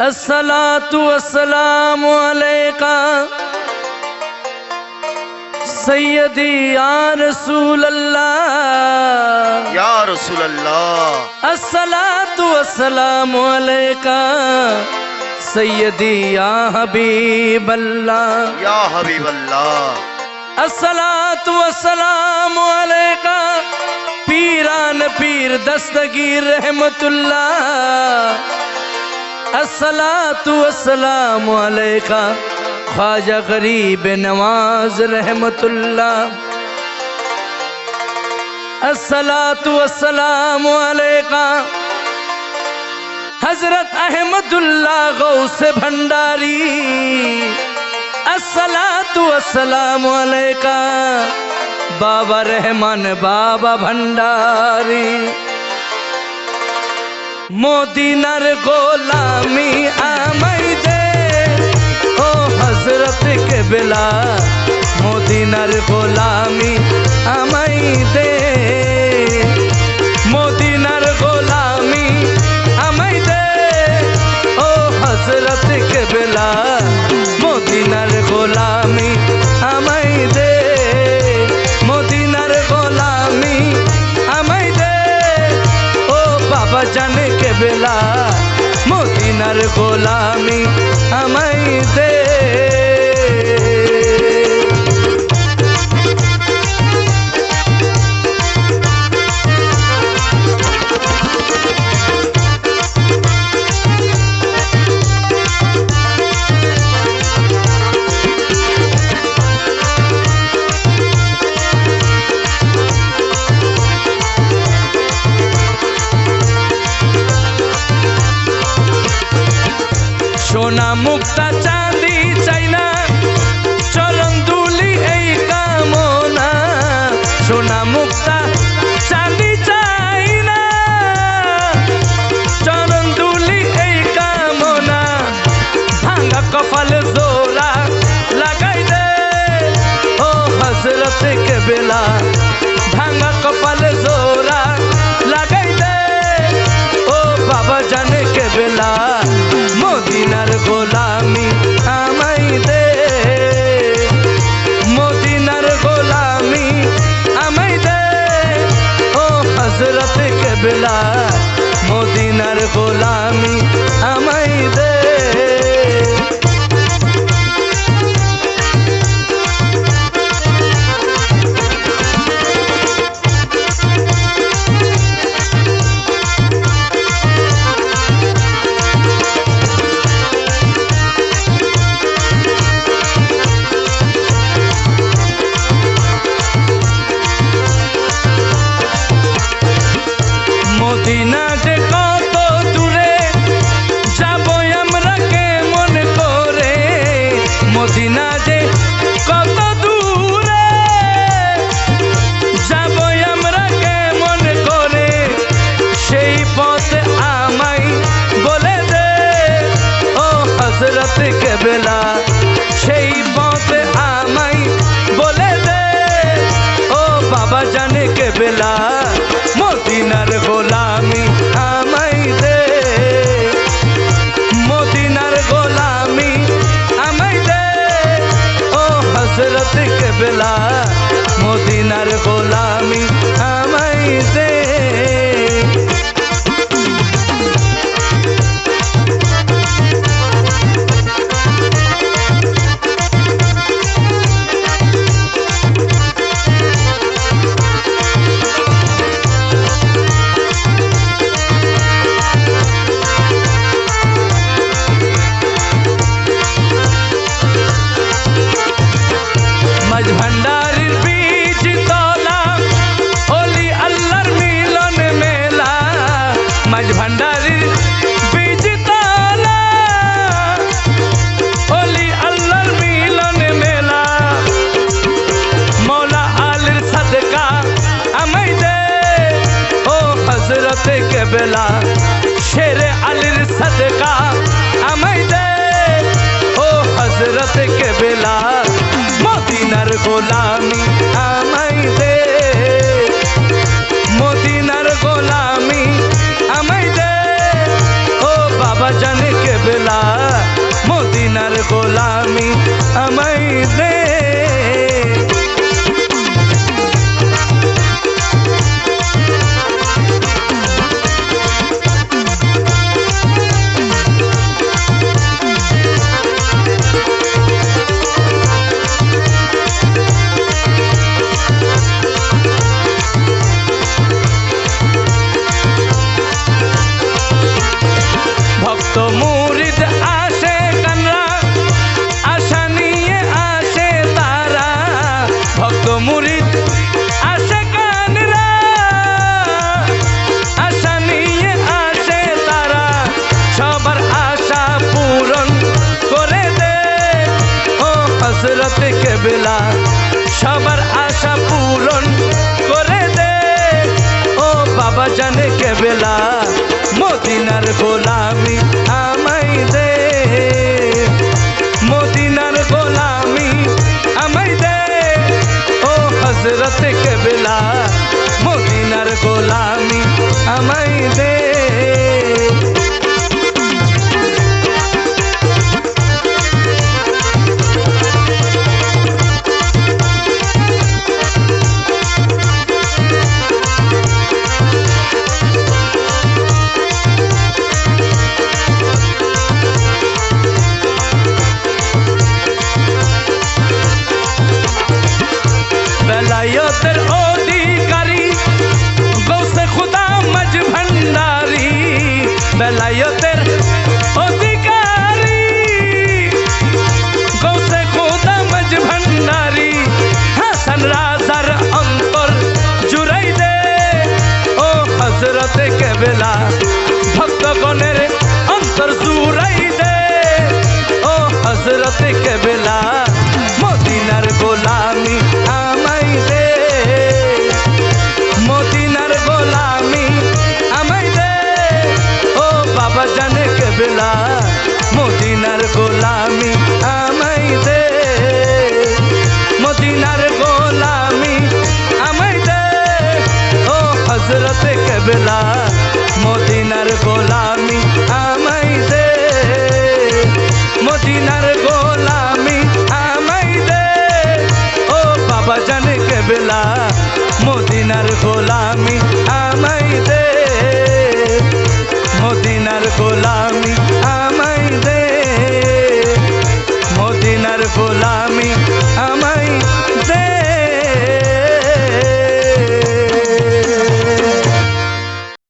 अस्सलातु वस्सलामु अलैका सय्यदी या रसूल अल्लाह या रसूल अल्लाह। अस्सलातु वस्सलामु अलैका सय्यदी या हबीब अल्लाह या हबीब अल्लाह। अस्सलातु वस्सलामु अलैका पीरान पीर दस्तगीर रहमतुल्लाह। अस्सलातु वस्सलामु अलैका ख्वाजा गरीब नवाज रहमतुल्लाह। अस्सलातु वस्सलामु अलैका हजरत अहमदुल्लाह गौस भंडारी। अस्सलातु वस्सलामु अलैका बाबा रहमान बाबा भंडारी। मोदीनार गोलामी आमाई दे ओ हजरत केबला मोदीनार गोलामी आमाई दे मोदीनार गोलामी आमाई दे ओ हजरत केबला मोदीनार गोलामी आमाई दे मोदीनार गोलामी आमाई दे ओ बाबा जाने केबला मोदीनार गोलामी आमाई दे। सोना मुक्ता चांदी चाइना चरण दुली এই কামনা सोना मुक्ता चांदी चाइना चरण दुली এই কামনা भांगा कपाल जोरा लगाई दे ओ हजरत केबला भांगा कपाल जोरा लगाई दे ओ बाबा जाने केबला मोदीनार गोलामी आमाई दे मोदीनार गोलामी आमाई दे ओ हजरत केबला मोदीनार गोलामी आमाई दे। মদিনা যে কত দূরে যাবো আমরা কেমন করে মদিনা যে কত দূরে যাবো আমরা কেমন করে সেই পথ আমায় বলে দে ও হযরত কেবলা সেই পথ আমায় বলে দে ও বাবা জানে কেবলা मोदीनार गोलामी आमाई दे मोदीनार गोलामी आमाई दे ओ हजरत केबला मोदीनार गोलामी आमाई दे। भंडारीर बीज तोला ओली अल्लाहर मिलन मेला मज भंडारीर बीज तोला ओली अल्लाहर मिलन मेला मौला आलिर सदका आमाई दे ओ हजरत केबला शेर आलिर सदका आमाई दे ओ हजरत केबला मोदीनार गोलामी आमाई दे मोदीनार गोलामी आमाई दे ओ बाबा जाने केबला বেলা সবার আশা পূরণ করে দে ও বাবা জানে কে বেলা মদিনার গোলামি আমায় দে মদিনার গোলামি আমায় দে ও হযরত কে বেলা মদিনার গোলামি আমায় দে বেলায়েতের অধিকারী গৌসে খুদা মজ ভণ্ডারি বেলায়েতের অধিকারী গৌসে খুদা মজ ভণ্ডারি হাসান রাজার অন্তর জুড়াই দে ও হযরত কেবলা ভক্তগণের অন্তর জুড়াই দে ও হযরত কেবলা মদিনার গোলামি আমায় দে মদিনার গোলামি আমায় দে ও বাবা জানে কেবলা মদিনার গোলামি আমায় দে মদিনার গোলামি আমায় দে ও হযরত কেবলা মদিনার গোলামি আমায় দে মদিনার গোলামি আমায় দে ও বাবা জানে কেবলা মদিনার গোলামি